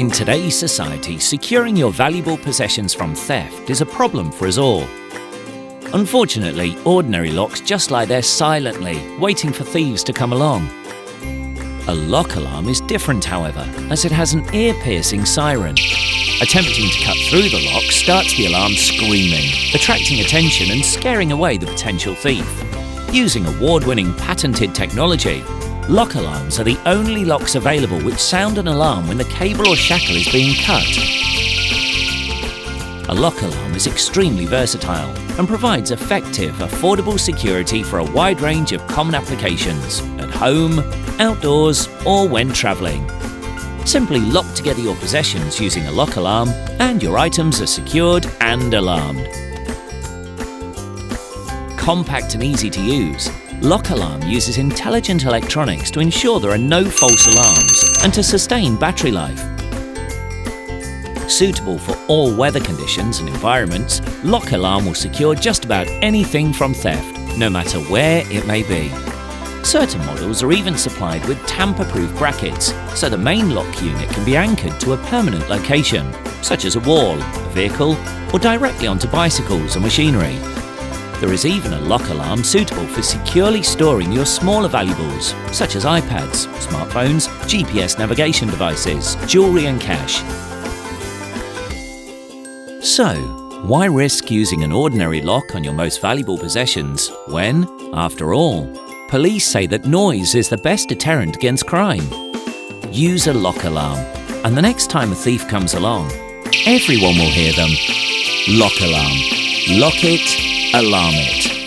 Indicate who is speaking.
Speaker 1: In today's society, securing your valuable possessions from theft is a problem for us all. Unfortunately, ordinary locks just lie there silently, waiting for thieves to come along. A lock alarm is different, however, as it has an ear-piercing siren. Attempting to cut through the lock starts the alarm screaming, attracting attention and scaring away the potential thief. Using award-winning patented technology, lock alarms are the only locks available which sound an alarm when the cable or shackle is being cut. A lock alarm is extremely versatile and provides effective, affordable security for a wide range of common applications at home, outdoors, or when travelling. Simply lock together your possessions using a lock alarm and your items are secured and alarmed. Compact and easy to use, Lock Alarm uses intelligent electronics to ensure there are no false alarms and to sustain battery life. Suitable for all weather conditions and environments, Lock Alarm will secure just about anything from theft, no matter where it may be. Certain models are even supplied with tamper-proof brackets, so the main lock unit can be anchored to a permanent location, such as a wall, a vehicle, or directly onto bicycles or machinery. There is even a lock alarm suitable for securely storing your smaller valuables, such as iPads, smartphones, GPS navigation devices, jewellery and cash. So, why risk using an ordinary lock on your most valuable possessions when, after all, police say that noise is the best deterrent against crime? Use a lock alarm, and the next time a thief comes along, everyone will hear them. Lock alarm. Lock it, alarm it.